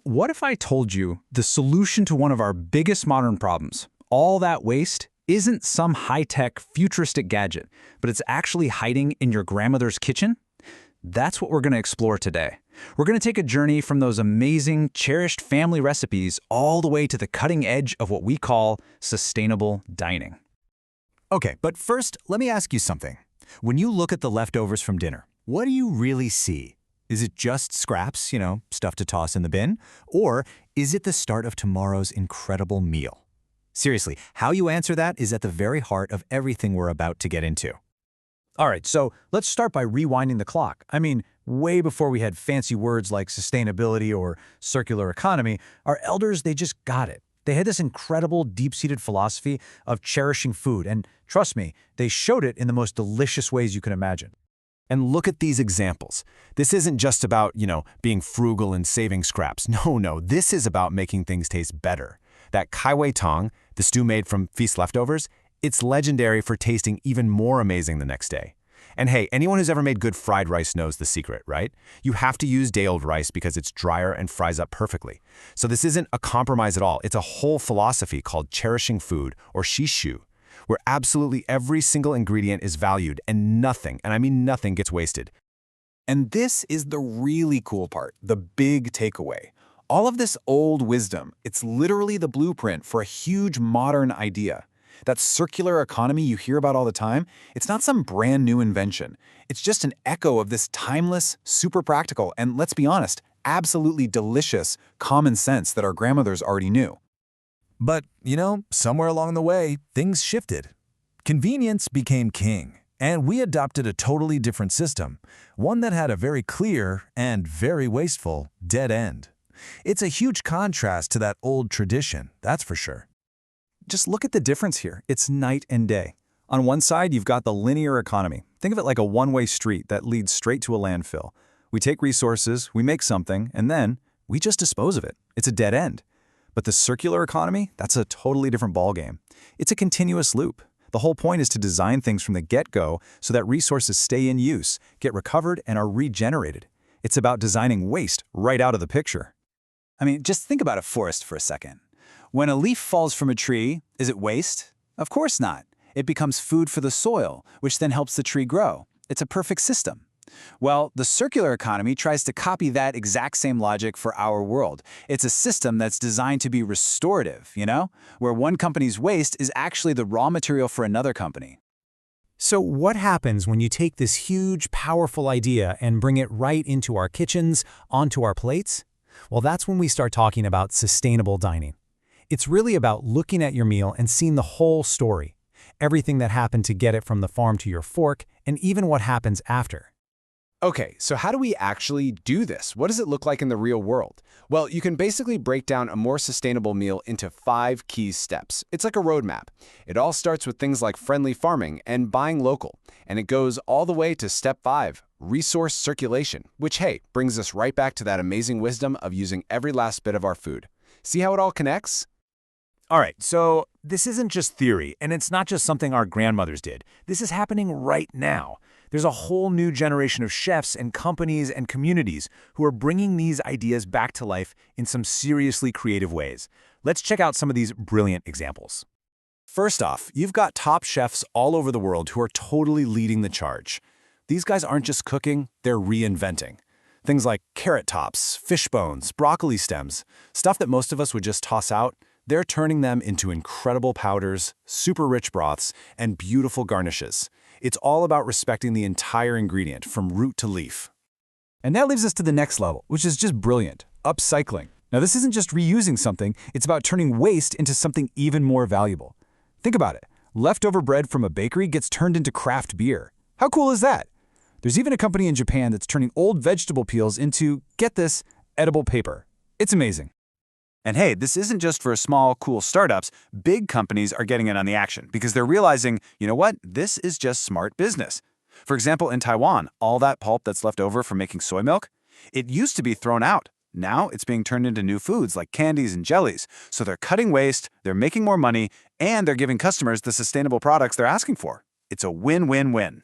What if I told you the solution to one of our biggest modern problems, all that waste, isn't some high-tech, futuristic gadget, but it's actually hiding in your grandmother's kitchen? That's what we're going to explore today. We're going to take a journey from those amazing, cherished family recipes all the way to the cutting edge of what we call sustainable dining. Okay, but first, let me ask you something. When you look at the leftovers from dinner, what do you really see? Is it just scraps, stuff to toss in the bin? Or is it the start of tomorrow's incredible meal? Seriously, how you answer that is at the very heart of everything we're about to get into. All right, so let's start by rewinding the clock. Way before we had fancy words like sustainability or circular economy, our elders, they just got it. They had this incredible, deep-seated philosophy of cherishing food, and trust me, they showed it in the most delicious ways you can imagine. And look at these examples. This isn't just about, being frugal and saving scraps. No, this is about making things taste better. That kaiwei tong, the stew made from feast leftovers, it's legendary for tasting even more amazing the next day. And hey, anyone who's ever made good fried rice knows the secret, right? You have to use day-old rice because it's drier and fries up perfectly. So this isn't a compromise at all. It's a whole philosophy called cherishing food, or shishu, where absolutely every single ingredient is valued and nothing, and I mean nothing, gets wasted. And this is the really cool part, the big takeaway. All of this old wisdom, it's literally the blueprint for a huge modern idea. That circular economy you hear about all the time, it's not some brand new invention. It's just an echo of this timeless, super practical, and let's be honest, absolutely delicious common sense that our grandmothers already knew. But, somewhere along the way, things shifted. Convenience became king, and we adopted a totally different system, one that had a very clear and very wasteful dead end. It's a huge contrast to that old tradition, that's for sure. Just look at the difference here. It's night and day. On one side, you've got the linear economy. Think of it like a one-way street that leads straight to a landfill. We take resources, we make something, and then we just dispose of it. It's a dead end. But the circular economy, that's a totally different ballgame. It's a continuous loop. The whole point is to design things from the get-go so that resources stay in use, get recovered, and are regenerated. It's about designing waste right out of the picture. Just think about a forest for a second. When a leaf falls from a tree, is it waste? Of course not. It becomes food for the soil, which then helps the tree grow. It's a perfect system. Well, the circular economy tries to copy that exact same logic for our world. It's a system that's designed to be restorative, where one company's waste is actually the raw material for another company. So what happens when you take this huge, powerful idea and bring it right into our kitchens, onto our plates? Well, that's when we start talking about sustainable dining. It's really about looking at your meal and seeing the whole story, everything that happened to get it from the farm to your fork, and even what happens after. Okay, so how do we actually do this? What does it look like in the real world? Well, you can basically break down a more sustainable meal into 5 key steps. It's like a roadmap. It all starts with things like friendly farming and buying local, and it goes all the way to step 5, resource circulation, which, hey, brings us right back to that amazing wisdom of using every last bit of our food. See how it all connects? All right, so this isn't just theory, and it's not just something our grandmothers did. This is happening right now. There's a whole new generation of chefs and companies and communities who are bringing these ideas back to life in some seriously creative ways. Let's check out some of these brilliant examples. First off, you've got top chefs all over the world who are totally leading the charge. These guys aren't just cooking, they're reinventing. Things like carrot tops, fish bones, broccoli stems, stuff that most of us would just toss out, they're turning them into incredible powders, super rich broths, and beautiful garnishes. It's all about respecting the entire ingredient from root to leaf. And that leads us to the next level, which is just brilliant, upcycling. Now this isn't just reusing something, it's about turning waste into something even more valuable. Think about it. Leftover bread from a bakery gets turned into craft beer. How cool is that? There's even a company in Japan that's turning old vegetable peels into, get this, edible paper. It's amazing. And hey, this isn't just for small, cool startups. Big companies are getting in on the action because they're realizing, you know what, this is just smart business. For example, in Taiwan, all that pulp that's left over from making soy milk, it used to be thrown out. Now it's being turned into new foods like candies and jellies. So they're cutting waste, they're making more money, and they're giving customers the sustainable products they're asking for. It's a win-win-win.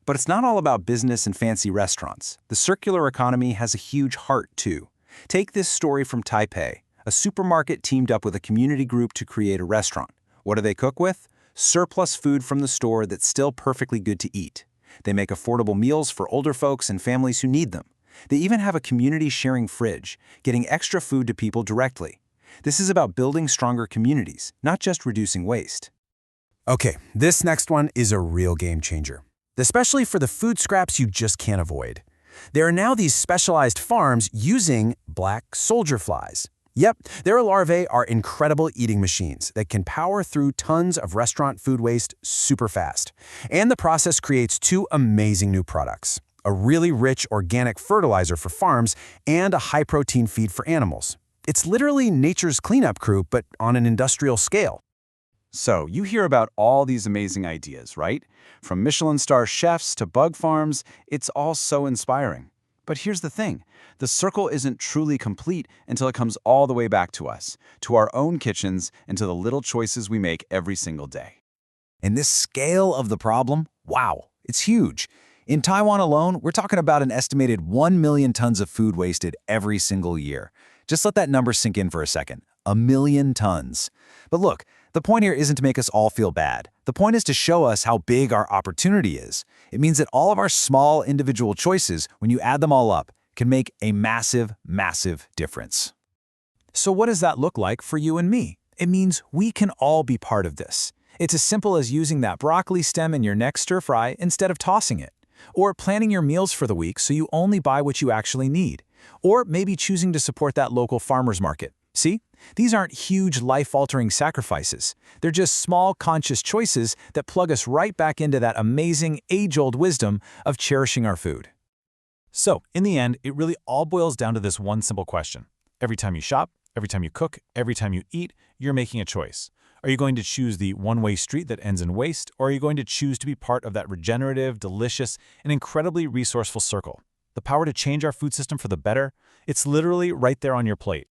But it's not all about business and fancy restaurants. The circular economy has a huge heart, too. Take this story from Taipei. A supermarket teamed up with a community group to create a restaurant. What do they cook with? Surplus food from the store that's still perfectly good to eat. They make affordable meals for older folks and families who need them. They even have a community-sharing fridge, getting extra food to people directly. This is about building stronger communities, not just reducing waste. Okay, this next one is a real game changer, especially for the food scraps you just can't avoid. There are now these specialized farms using black soldier flies. Yep, their larvae are incredible eating machines that can power through tons of restaurant food waste super fast. And the process creates two amazing new products: a really rich organic fertilizer for farms and a high-protein feed for animals. It's literally nature's cleanup crew, but on an industrial scale. So, you hear about all these amazing ideas, right? From Michelin star chefs to bug farms, it's all so inspiring. But here's the thing, the circle isn't truly complete until it comes all the way back to us, to our own kitchens, and to the little choices we make every single day. And this scale of the problem, wow, it's huge. In Taiwan alone, we're talking about an estimated 1 million tons of food wasted every single year. Just let that number sink in for a second. 1 million tons. But look, the point here isn't to make us all feel bad. The point is to show us how big our opportunity is. It means that all of our small individual choices, when you add them all up, can make a massive, massive difference. So what does that look like for you and me? It means we can all be part of this. It's as simple as using that broccoli stem in your next stir fry instead of tossing it. Or planning your meals for the week so you only buy what you actually need. Or maybe choosing to support that local farmer's market. See? These aren't huge life-altering sacrifices. They're just small, conscious choices that plug us right back into that amazing, age-old wisdom of cherishing our food. So, in the end, it really all boils down to this one simple question. Every time you shop, every time you cook, every time you eat, you're making a choice. Are you going to choose the one-way street that ends in waste, or are you going to choose to be part of that regenerative, delicious, and incredibly resourceful circle? The power to change our food system for the better, it's literally right there on your plate.